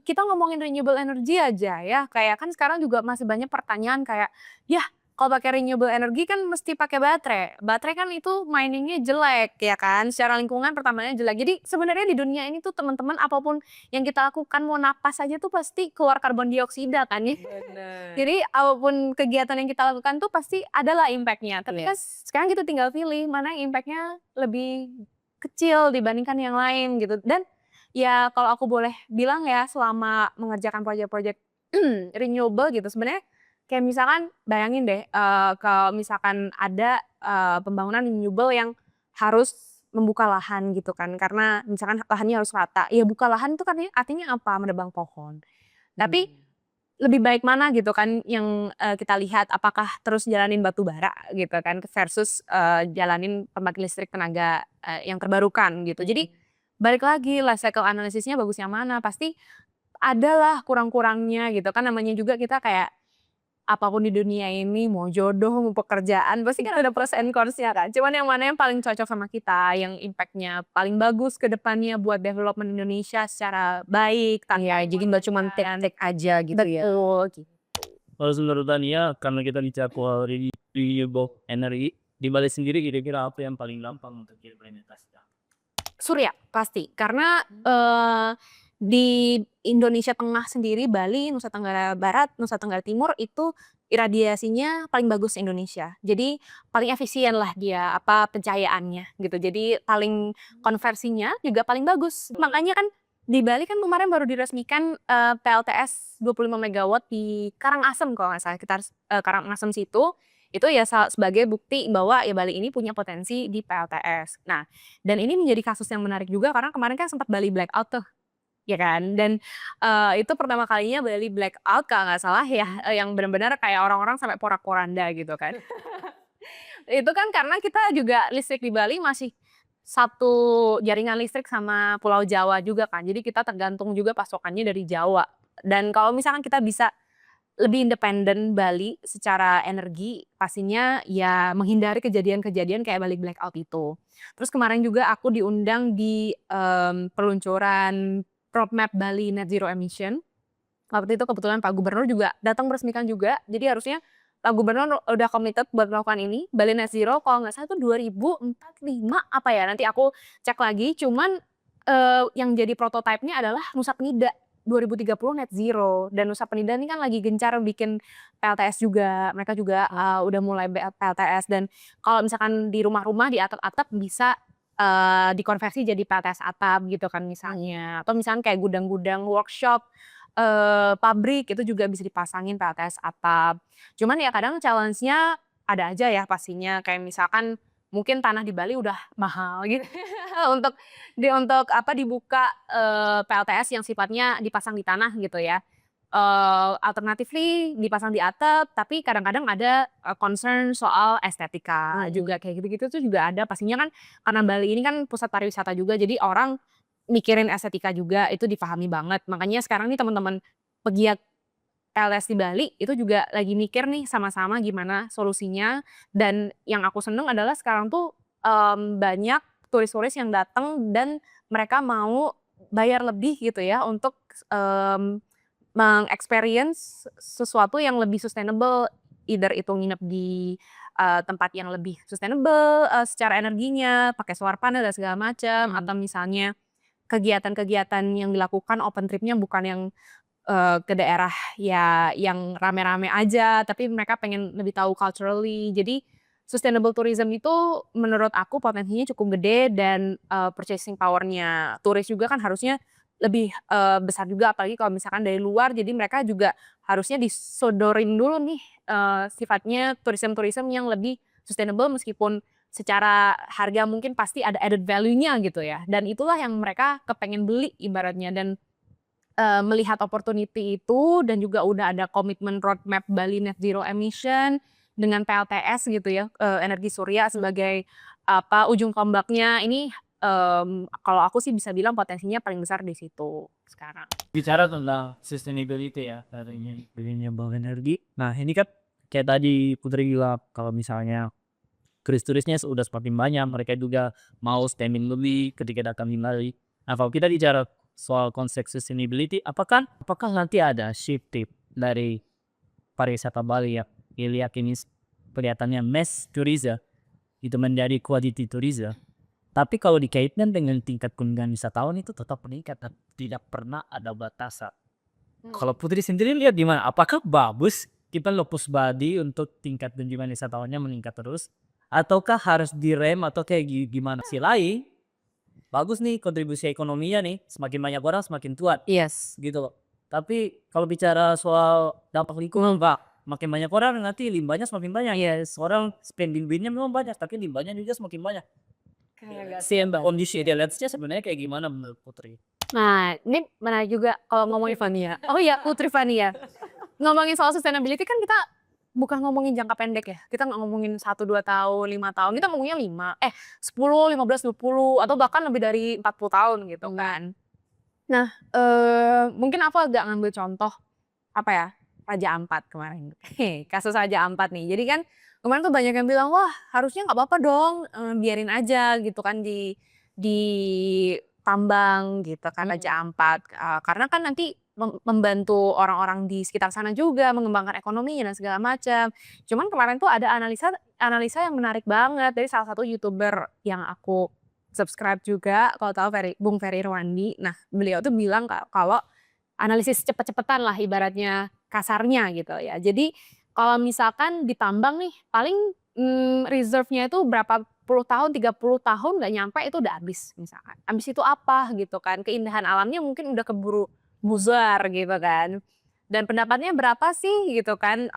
kita ngomongin renewable energy aja ya, kayak kan sekarang juga masih banyak pertanyaan kayak, ya kalau pakai renewable energy kan mesti pakai baterai. Baterai kan itu miningnya jelek ya kan, secara lingkungan pertamanya jelek. Jadi sebenarnya di dunia ini tuh teman-teman apapun yang kita lakukan, mau napas aja tuh pasti keluar karbon dioksida kan ya. Bener. Jadi apapun kegiatan yang kita lakukan tuh pasti adalah impact-nya. Tapi kan sekarang kita tinggal pilih mana yang impact-nya lebih kecil dibandingkan yang lain gitu. Dan ya kalau aku boleh bilang ya, selama mengerjakan proyek-proyek renewable gitu, sebenarnya kayak misalkan bayangin deh kalau misalkan ada pembangunan renewable yang harus membuka lahan gitu kan, karena misalkan lahannya harus rata. Ya buka lahan itu kan artinya apa? Menebang pohon. Tapi lebih baik mana gitu kan yang kita lihat, apakah terus jalanin batu bara gitu kan versus jalanin pembangkit listrik tenaga yang terbarukan gitu. Jadi balik lagi life cycle analisisnya bagus yang mana, pasti adalah kurang-kurangnya gitu kan, namanya juga kita kayak apapun di dunia ini, mau jodoh, mau pekerjaan, pasti kan ada pros and cons-nya kan. Cuman yang mana yang paling cocok sama kita, yang impact-nya paling bagus ke depannya buat development Indonesia secara baik. Iya, jadi nggak cuma take aja gitu ya. Betul. Gitu. Kalau menurut Tania, karena kita bicara soal renewable energy, di Bali sendiri kira-kira apa yang paling gampang untuk diimplementasikan? Surya, pasti. Karena di Indonesia Tengah sendiri, Bali, Nusa Tenggara Barat, Nusa Tenggara Timur itu iradiasinya paling bagus Indonesia. Jadi paling efisien lah dia pencahayaannya gitu. Jadi paling konversinya juga paling bagus. Makanya kan di Bali kan kemarin baru diresmikan PLTS 25 MW di Karangasem kalau nggak salah, sekitar Karangasem situ. Itu ya sebagai bukti bahwa ya Bali ini punya potensi di PLTS. Nah, dan ini menjadi kasus yang menarik juga karena kemarin kan sempat Bali blackout tuh. Ya kan, dan itu pertama kalinya Bali blackout kalau nggak salah ya, yang benar-benar kayak orang-orang sampai porak-poranda gitu kan. Itu kan karena kita juga listrik di Bali masih satu jaringan listrik sama Pulau Jawa juga kan, jadi kita tergantung juga pasokannya dari Jawa. Dan kalau misalkan kita bisa lebih independen Bali secara energi, pastinya ya menghindari kejadian-kejadian kayak Bali blackout itu. Terus kemarin juga aku diundang di peluncuran roadmap Bali Net Zero Emission. Waktu itu kebetulan Pak Gubernur juga datang meresmikan juga. Jadi harusnya Pak Gubernur udah committed buat melakukan ini. Bali Net Zero kalau nggak salah itu 2045 apa ya, nanti aku cek lagi. Cuman yang jadi prototipenya adalah Nusa Penida 2030 net zero. Dan Nusa Penida ini kan lagi gencar bikin PLTS juga. Mereka juga udah mulai PLTS. Dan kalau misalkan di rumah-rumah, di atap-atap bisa dikonversi jadi PLTS atap gitu kan misalnya. Atau misalnya kayak gudang-gudang, workshop, pabrik itu juga bisa dipasangin PLTS atap. Cuman ya kadang challenge-nya ada aja ya pastinya. Kayak misalkan mungkin tanah di Bali udah mahal gitu untuk dibuka PLTS yang sifatnya dipasang di tanah gitu ya. alternatively dipasang di atap, tapi kadang-kadang ada concern soal estetika juga kayak gitu-gitu tuh juga ada. Pastinya kan karena Bali ini kan pusat pariwisata juga, jadi orang mikirin estetika juga itu dipahami banget. Makanya sekarang nih teman-teman pegiat PLS di Bali itu juga lagi mikir nih sama-sama gimana solusinya. Dan yang aku seneng adalah sekarang tuh banyak turis-turis yang datang dan mereka mau bayar lebih gitu ya untuk meng-experience sesuatu yang lebih sustainable, either itu nginep di tempat yang lebih sustainable secara energinya, pakai solar panel dan segala macam, atau misalnya kegiatan-kegiatan yang dilakukan open trip-nya bukan yang ke daerah ya yang rame-rame aja, tapi mereka pengen lebih tahu culturally. Jadi sustainable tourism itu menurut aku potensinya cukup gede dan purchasing power-nya turis juga kan harusnya lebih besar juga, apalagi kalau misalkan dari luar. Jadi mereka juga harusnya disodorin dulu nih sifatnya tourism yang lebih sustainable, meskipun secara harga mungkin pasti ada added value-nya gitu ya. Dan itulah yang mereka kepengen beli ibaratnya. Dan melihat opportunity itu dan juga udah ada komitmen roadmap Bali Net Zero Emission dengan PLTS gitu ya, energi surya sebagai ujung tombaknya ini, kalau aku sih bisa bilang potensinya paling besar di situ sekarang. Bicara tentang sustainability ya, tadinya renewable energy. Nah ini kan kayak tadi Putri bilang kalau misalnya turis-turisnya sudah semakin banyak, mereka juga mau spending lebih ketika datang di Bali. Nah kalau kita bicara soal konsep sustainability, apakah nanti ada shift dari pariwisata Bali yang dilihat ini kelihatannya mass tourism itu menjadi quality tourism. Tapi kalau dikaitkan dengan tingkat kunjungan wisatawan itu tetap meningkat dan tidak pernah ada batasan. Kalau Putri sendiri lihat di mana? Apakah bagus kita lepas Bali untuk tingkat kunjungan wisatawannya meningkat terus? Ataukah harus direm atau kayak gimana? Si lain, bagus nih kontribusi ekonominya nih, semakin banyak orang semakin kuat Yes. gitu loh. Tapi kalau bicara soal dampak lingkungan, Pak, makin banyak orang nanti limbahnya semakin banyak. Yes. Orang spending duitnya memang banyak, tapi limbahnya juga semakin banyak. Kayak Kondisi idealisnya sebenarnya kayak gimana menurut Putri? Nah, ini menarik juga kalau ngomongin Fania. Oh iya, Putri Fania. Ngomongin soal sustainability kan kita bukan ngomongin jangka pendek ya. Kita nggak ngomongin 1-2 tahun, 5 tahun. Kita ngomongnya 10, 15, 20 atau bahkan lebih dari 40 tahun gitu kan. Nah, mungkin aku agak ngambil contoh apa ya? Raja Ampat kemarin. Kasus Raja Ampat nih. Jadi kan kemarin tuh banyak yang bilang, "Wah, harusnya nggak apa-apa dong, biarin aja gitu kan ditambang gitu kan Raja Ampat." Karena kan nanti membantu orang-orang di sekitar sana juga, mengembangkan ekonominya dan segala macam. Cuman kemarin tuh ada analisa yang menarik banget dari salah satu YouTuber yang aku subscribe juga, kalau tahu Bung Ferry Irwandi. Nah, beliau tuh bilang kalau analisis cepet-cepetan lah ibaratnya, kasarnya gitu ya. Jadi kalau misalkan ditambang nih paling reserve-nya itu berapa puluh tahun, 30 tahun nggak nyampe itu udah habis misalkan. Habis itu apa gitu kan, keindahan alamnya mungkin udah keburu buzar gitu kan. Dan pendapatnya berapa sih gitu kan,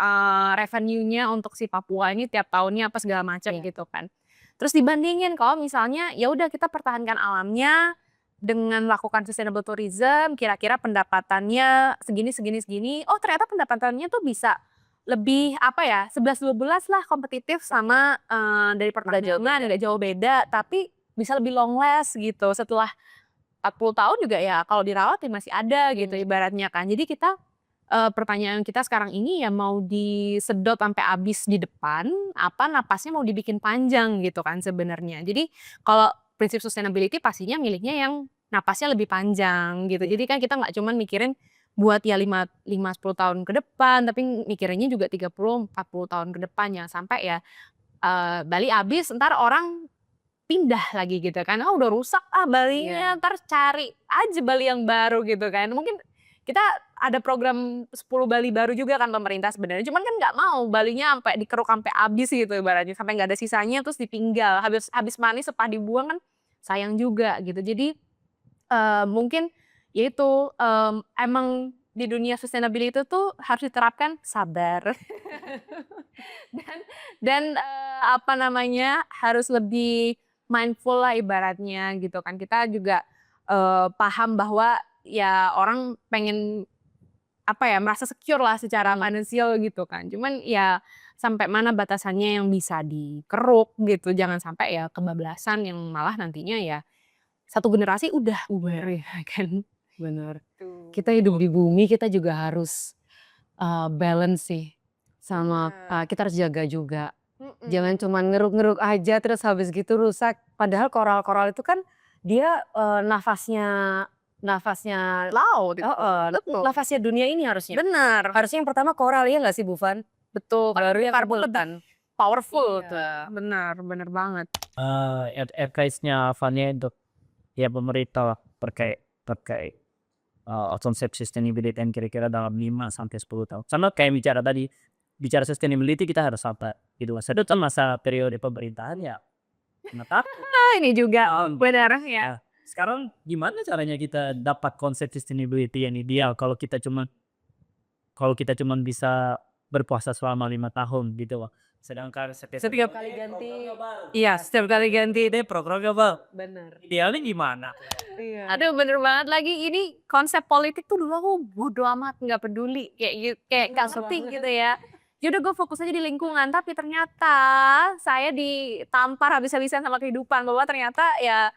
revenue-nya untuk si Papua ini tiap tahunnya apa segala macam gitu kan. Terus dibandingin kalau misalnya ya udah kita pertahankan alamnya dengan melakukan sustainable tourism, kira-kira pendapatannya segini. Oh ternyata pendapatannya tuh bisa lebih 11-12 lah kompetitif sama dari perdagangan, nggak jauh beda, tapi bisa lebih long last gitu. Setelah 40 tahun juga ya kalau dirawat ya masih ada gitu ibaratnya kan. Jadi kita pertanyaan kita sekarang ini ya mau disedot sampai habis di depan, apa napasnya mau dibikin panjang gitu kan sebenarnya. Jadi kalau prinsip sustainability pastinya milihnya yang napasnya lebih panjang gitu. Jadi kan kita nggak cuman mikirin buat ya 5-10 tahun ke depan, tapi mikirinnya juga 30-40 tahun ke depan. Jangan sampai ya Bali habis entar orang pindah lagi gitu kan. Oh udah rusak Balinya, entar cari aja Bali yang baru gitu kan. Mungkin kita ada program 10 Bali baru juga kan pemerintah sebenarnya. Cuman kan nggak mau Balinya sampai dikeruk sampai habis gitu ibaratnya. Sampai nggak ada sisanya terus ditinggal. Habis manis sepah dibuang kan sayang juga gitu. Jadi mungkin ya itu emang di dunia sustainability itu tuh harus diterapkan sabar. dan harus lebih mindful lah ibaratnya gitu kan. Kita juga paham bahwa ya orang pengen merasa secure lah secara finansial gitu kan. Cuman ya sampai mana batasannya yang bisa dikeruk gitu, jangan sampai ya kebablasan yang malah nantinya ya satu generasi udah bubar ya kan. Bener. Kita hidup di bumi, kita juga harus balance sih. Sama kita harus jaga juga. Jangan cuma ngeruk-ngeruk aja terus habis gitu rusak. Padahal koral-koral itu kan dia nafasnya Laut itu. Betul. nafasnya dunia ini harusnya. Bener. Harusnya yang pertama koral ya nggak sih Bu Van? Betul. Baru yang Karbon bulan. powerful Iya. tuh. Bener banget. Advice-nya Fania untuk ya pemerintah terkait konsep sustainability yang kira-kira dalam 5-10 tahun. Sama kayak bicara sustainability kita harus sabar gitu. Masa depan masa periode pemerintahan ya menetap. Ini juga benar ya. Sekarang gimana caranya kita dapat konsep sustainability yang ideal kalau kita cuman bisa berpuasa selama 5 tahun gitu loh. Sedangkan Setiap kali ganti. Iya, setiap kali ganti. ide programnya bang, Bener. idealnya gimana? Iya. Aduh bener banget lagi, ini konsep politik tuh dulu aku bodo amat, nggak peduli, kayak nggak penting gitu ya. Yaudah gue fokus aja di lingkungan, tapi ternyata saya ditampar habis-habisan sama kehidupan bahwa ternyata ya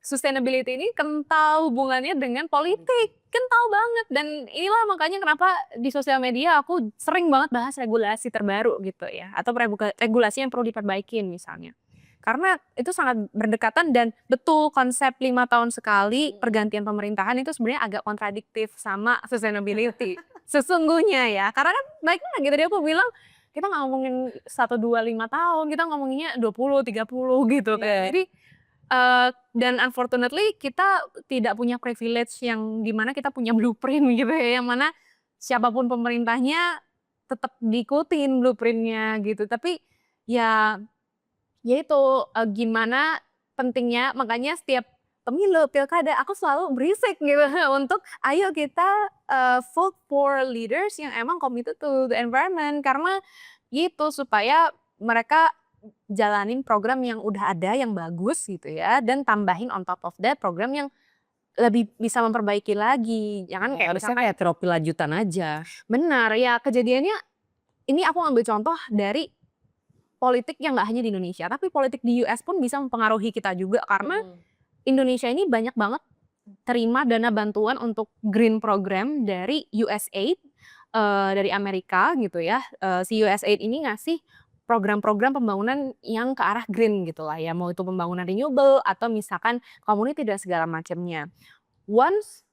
sustainability ini kental hubungannya dengan politik, kental banget. Dan inilah makanya kenapa di sosial media aku sering banget bahas regulasi terbaru gitu ya, atau regulasi yang perlu diperbaikin misalnya. Karena itu sangat berdekatan dan betul konsep 5 tahun sekali pergantian pemerintahan itu sebenarnya agak kontradiktif sama sustainability. Sesungguhnya ya, karena kan baik lagi tadi aku bilang kita nggak ngomongin 1, 2, 5 tahun, kita ngomonginnya 20, 30 gitu kan. Iya. Jadi dan unfortunately kita tidak punya privilege yang dimana kita punya blueprint gitu ya, yang mana siapapun pemerintahnya tetap diikutin blueprintnya gitu. Tapi ya itu gimana pentingnya, makanya setiap pemilu, pilkada aku selalu berisik gitu untuk ayo kita vote for leaders yang emang committed to the environment, karena gitu supaya mereka jalanin program yang udah ada yang bagus gitu ya, dan tambahin on top of that program yang lebih bisa memperbaiki lagi. Jangan kayak Harusnya misalkan kayak tropi lanjutan aja. benar ya, kejadiannya ini aku ambil contoh dari politik yang nggak hanya di Indonesia, tapi politik di US pun bisa mempengaruhi kita juga, karena Indonesia ini banyak banget terima dana bantuan untuk green program dari USAID, dari Amerika gitu ya. Si USAID ini ngasih program-program pembangunan yang ke arah green gitu lah ya, mau itu pembangunan renewable atau misalkan community dan segala macamnya. Once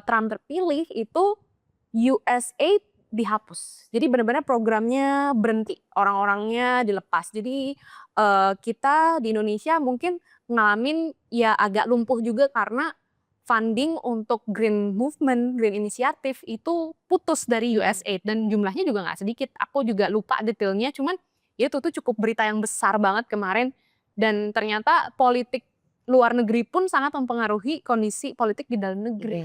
Trump terpilih itu USAID dihapus. Jadi benar-benar programnya berhenti, orang-orangnya dilepas. Jadi kita di Indonesia mungkin ngalamin ya agak lumpuh juga karena funding untuk green movement, green initiative itu putus dari USAID dan jumlahnya juga nggak sedikit. Aku juga lupa detailnya, cuman ya itu tuh cukup berita yang besar banget kemarin, dan ternyata politik luar negeri pun sangat mempengaruhi kondisi politik di dalam negeri.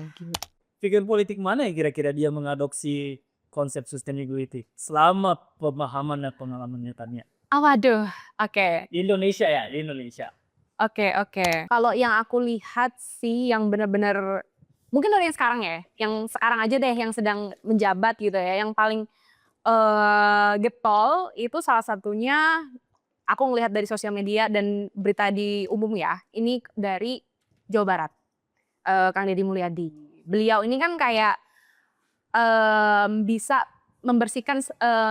Figure politik mana yang kira-kira dia mengadopsi konsep sustainability selama pemahaman dan pengalaman nyatanya? Waduh, oke. Di Indonesia ya, di Indonesia. Oke. Kalau yang aku lihat sih yang benar-benar mungkin dari yang sekarang ya, yang sekarang aja deh yang sedang menjabat gitu ya, yang paling getol itu salah satunya aku ngelihat dari sosial media dan berita di umum ya. Ini dari Jawa Barat, Kang Deddy Mulyadi. Beliau ini kan kayak bisa membersihkan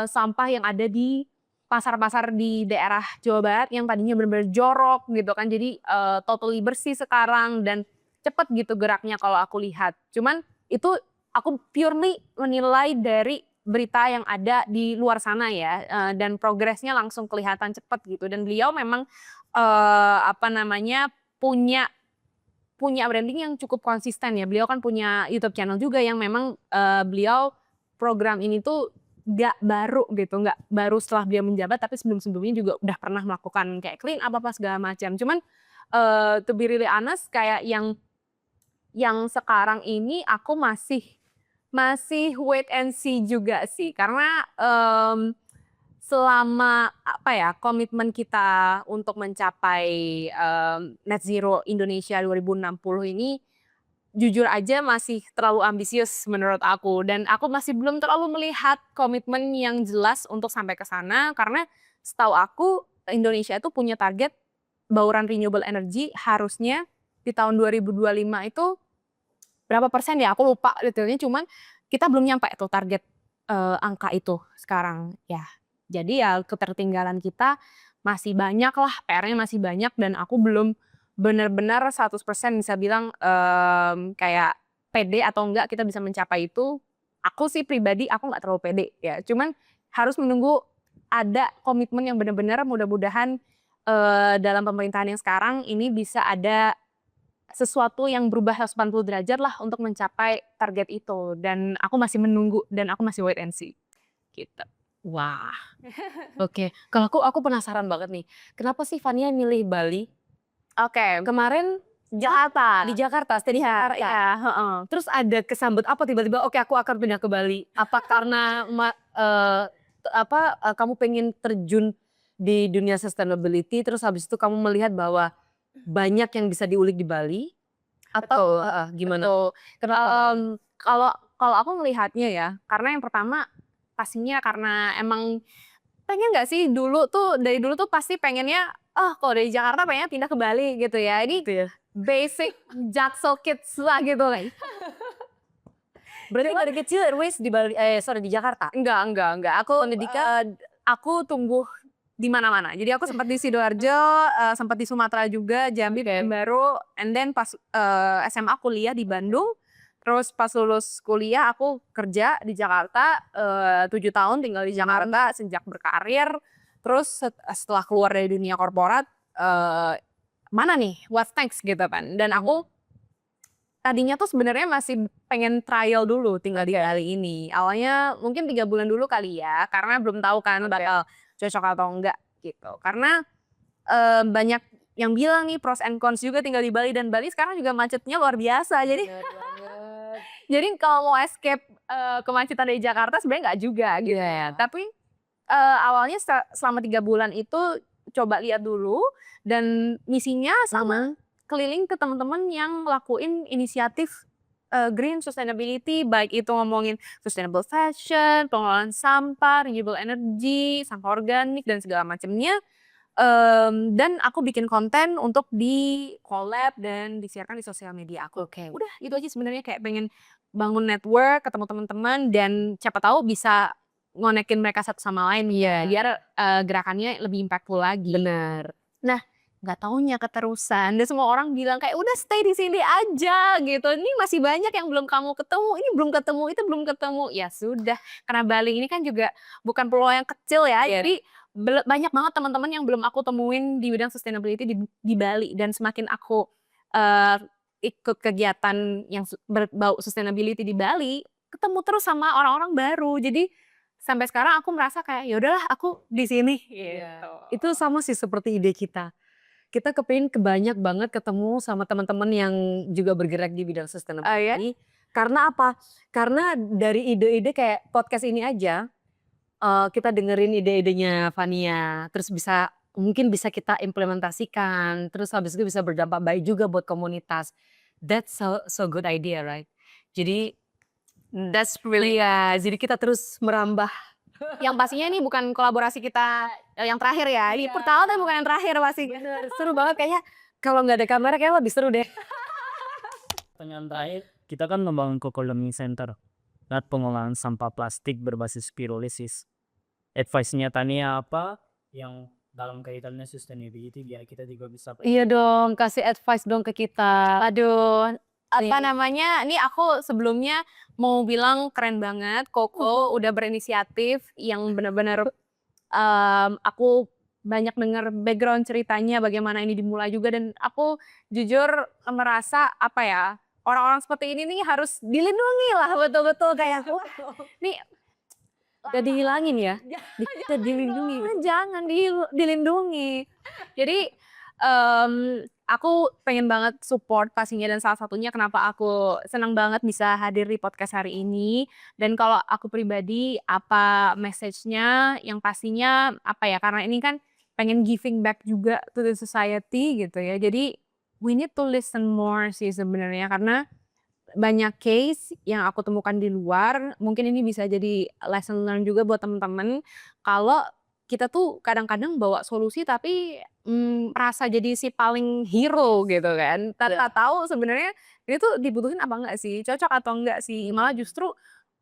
sampah yang ada di pasar-pasar di daerah Jawa Barat yang tadinya benar-benar jorok gitu kan, jadi totally bersih sekarang dan cepet gitu geraknya kalau aku lihat. Cuman itu aku purely menilai dari berita yang ada di luar sana ya, dan progresnya langsung kelihatan cepet gitu, dan beliau memang punya branding yang cukup konsisten ya. Beliau kan punya YouTube channel juga yang memang beliau program ini tuh gak baru gitu, gak baru setelah dia menjabat, tapi sebelum-sebelumnya juga udah pernah melakukan kayak clean up apa segala macam. Cuman to be really honest, kayak yang sekarang ini aku masih wait and see juga sih, karena selama komitmen kita untuk mencapai net zero Indonesia 2060 ini jujur aja masih terlalu ambisius menurut aku, dan aku masih belum terlalu melihat komitmen yang jelas untuk sampai ke sana, karena setahu aku Indonesia itu punya target bauran renewable energy harusnya di tahun 2025 itu berapa persen ya, aku lupa detailnya, cuman kita belum nyampe tuh target angka itu sekarang ya. Jadi ya ketertinggalan kita masih banyak lah, PR-nya masih banyak, dan aku belum benar-benar 100% bisa bilang kayak pede atau enggak kita bisa mencapai itu. Aku sih pribadi aku nggak terlalu pede ya, cuman harus menunggu ada komitmen yang benar-benar, mudah-mudahan dalam pemerintahan yang sekarang ini bisa ada sesuatu yang berubah 180 derajat lah untuk mencapai target itu, dan aku masih menunggu dan aku masih wait and see gitu. Wah, oke. Kalau aku penasaran banget nih, kenapa sih Fania milih Bali? Oke, Kemarin Jakarta. di Jakarta, stay di Jakarta. Ya, heeh. Terus ada kesambet apa tiba-tiba, oke aku akan pindah ke Bali. Apa karena kamu pengen terjun di dunia sustainability, terus habis itu kamu melihat bahwa banyak yang bisa diulik di Bali? Atau gimana? Betul. Kenapa? Kalau kalau aku melihatnya ya, karena yang pertama pastinya karena emang pengen nggak sih dari dulu tuh pasti pengennya, oh kalau dari Jakarta pengennya pindah ke Bali gitu ya. Ini Gitu ya. basic Jaksel kids lah gitu kan. Berarti dari kecil always di Bali, di Jakarta? Enggak. Aku Pendidikan? aku tumbuh di mana-mana. Jadi aku sempat di Sidoarjo, sempat di Sumatera juga, Jambi, Pekanbaru, and then pas SMA kuliah di Bandung. Terus pas lulus kuliah aku kerja di Jakarta 7 tahun tinggal di Jakarta sejak berkarir. Terus setelah keluar dari dunia korporat, mana nih what's next gitu kan. Dan aku tadinya tuh sebenarnya masih pengen trial dulu tinggal di Bali ini. Awalnya mungkin 3 bulan dulu kali ya, karena belum tahu kan bakal cocok atau enggak gitu. Karena banyak yang bilang nih pros and cons juga tinggal di Bali, dan Bali sekarang juga macetnya luar biasa. Jadi kalau mau escape kemacetan dari Jakarta sebenarnya nggak juga gitu ya. Tapi awalnya selama 3 bulan itu coba lihat dulu, dan misinya sama keliling ke teman-teman yang ngelakuin inisiatif green sustainability, baik itu ngomongin sustainable fashion, pengelolaan sampah, renewable energy, sampah organik dan segala macamnya. Dan aku bikin konten untuk di collab dan disiarkan di sosial media aku. Oke. Udah itu aja sebenarnya, kayak pengen bangun network, ketemu teman-teman, dan siapa tahu bisa ngonekin mereka satu sama lain ya, biar gerakannya lebih impactful lagi. Benar. Nah, nggak taunya keterusan, dan semua orang bilang kayak udah stay di sini aja gitu. Ini masih banyak yang belum kamu ketemu, ini belum ketemu, itu belum ketemu. Ya sudah, karena Bali ini kan juga bukan pulau yang kecil ya. Jadi banyak banget teman-teman yang belum aku temuin di bidang sustainability di Bali, dan semakin aku ikut kegiatan yang berbau sustainability di Bali, ketemu terus sama orang-orang baru. Jadi sampai sekarang aku merasa kayak ya udahlah aku di sini gitu. Itu sama sih seperti ide kita. Kita kepingin banyak banget ketemu sama teman-teman yang juga bergerak di bidang sustainability. Karena apa? Karena dari ide-ide kayak podcast ini aja, kita dengerin ide-idenya Fania, terus mungkin bisa kita implementasikan, terus habis itu bisa berdampak baik juga buat komunitas. That's so good idea, right? Jadi That's really jadi kita terus merambah. yang pastinya ini bukan kolaborasi kita yang terakhir ya. Ini pertama tapi bukan yang terakhir pasti. Bener, seru banget kayaknya. Kalau nggak ada kamera kayaknya lebih seru deh. Pertanyaan terakhir, kita kan membangun co-learning center dan pengolahan sampah plastik berbasis pyrolysis. Advice-nya Tania apa yang dalam kaitannya sustainability biar kita juga bisa Iya dong, kasih advice dong ke kita. Aduh, apa Nih. namanya? Ini aku sebelumnya mau bilang keren banget Koko udah berinisiatif yang benar-benar aku banyak dengar background ceritanya bagaimana ini dimulai juga, dan aku jujur merasa apa ya, orang-orang seperti ini nih harus dilindungi lah, betul-betul kayak wah nih Udah dihilangin ya? Kita dilindungi. jangan dilindungi. Jadi aku pengen banget support pastinya, dan salah satunya kenapa aku senang banget bisa hadir di podcast hari ini. Dan kalau aku pribadi apa message-nya, yang pastinya apa ya, karena ini kan pengen giving back juga to the society gitu ya. Jadi we need to listen more sih sebenarnya, karena banyak case yang aku temukan di luar, mungkin ini bisa jadi lesson learn juga buat temen-temen, kalau kita tuh kadang-kadang bawa solusi tapi, merasa jadi si paling hero gitu kan, tanpa tahu sebenarnya ini tuh dibutuhin apa enggak sih, cocok atau enggak sih, malah justru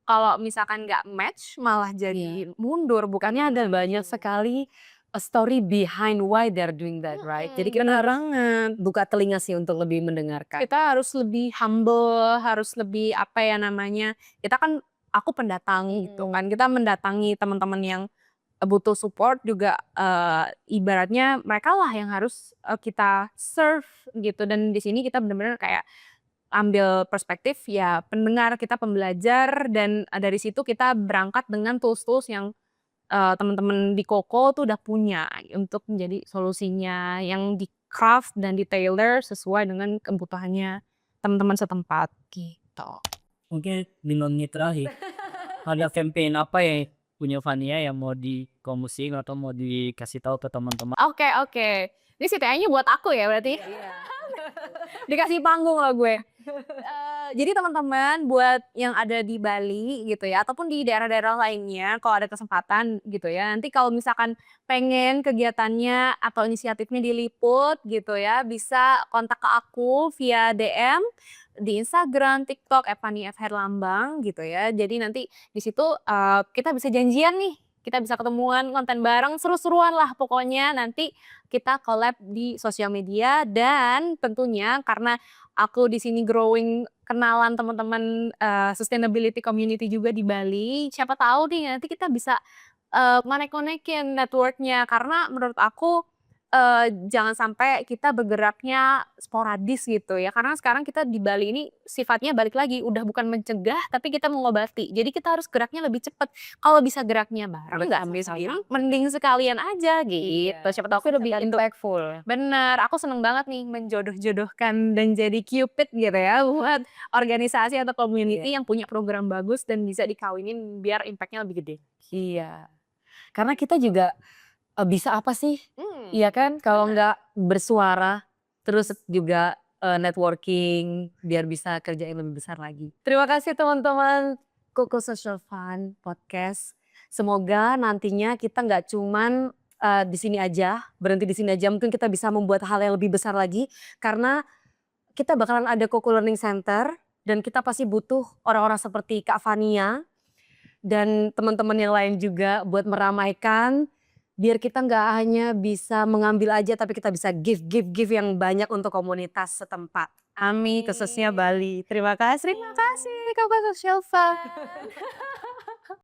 kalau misalkan nggak match malah jadi mundur, bukannya Ada banyak sekali story behind why they're doing that, right? Jadi kita bener harus banget. buka telinga sih untuk lebih mendengarkan. Kita harus lebih humble, harus lebih apa ya namanya, kita kan aku pendatang gitu kan, kita mendatangi teman-teman yang butuh support juga, ibaratnya mereka lah yang harus, kita serve gitu dan di sini kita bener-bener kayak ambil perspektif ya pendengar, kita pembelajar dan, dari situ kita berangkat dengan tools-tools yang, teman-teman di Koko tuh udah punya untuk menjadi solusinya yang di-craft dan di-tailor sesuai dengan kebutuhannya teman-teman setempat gitu. Mungkin 5 menit terakhir, ada campaign apa ya punya Fania yang mau dipromosiin atau mau dikasih tahu ke teman-teman? Oke oke, ini CTA-nya buat aku ya berarti? Dikasih panggung loh gue. Jadi teman-teman buat yang ada di Bali gitu ya, ataupun di daerah-daerah lainnya kalau ada kesempatan gitu ya, nanti kalau misalkan pengen kegiatannya atau inisiatifnya diliput gitu ya, bisa kontak ke aku via DM di Instagram, TikTok @fani_f_herlambang gitu ya. Jadi nanti di situ, kita bisa janjian nih, kita bisa ketemuan, konten bareng, seru-seruan lah pokoknya nanti kita collab di sosial media dan tentunya karena aku di sini growing kenalan teman-teman, sustainability community juga di Bali, siapa tahu nih nanti kita bisa, konek-konekin network-nya karena menurut aku, jangan sampai kita bergeraknya sporadis gitu ya, karena sekarang kita di Bali ini sifatnya balik lagi udah bukan mencegah tapi kita mengobati, jadi kita harus geraknya lebih cepat. Kalau bisa geraknya bareng nggak ambil sendiri, mending sekalian aja gitu, siapa tahu aku lebih untuk impactful. bener, aku seneng banget nih menjodoh-jodohkan dan jadi cupid gitu ya buat organisasi atau community yang punya program bagus dan bisa dikawinin biar impact-nya lebih gede. Iya, karena kita juga, bisa apa sih, Mmm, iya kan? Kalau nggak bersuara, terus juga, networking biar bisa kerjain lebih besar lagi. Terima kasih teman-teman Koko Social Fun Podcast. Semoga nantinya kita nggak cuman, di sini aja, berhenti di sini aja, mungkin kita bisa membuat hal yang lebih besar lagi, karena kita bakalan ada Koko Learning Center dan kita pasti butuh orang-orang seperti Kak Fania dan teman-teman yang lain juga buat meramaikan, biar kita nggak hanya bisa mengambil aja tapi kita bisa give yang banyak untuk komunitas setempat. Khususnya Bali. Terima kasih. terima kasih Kakak Social Fun.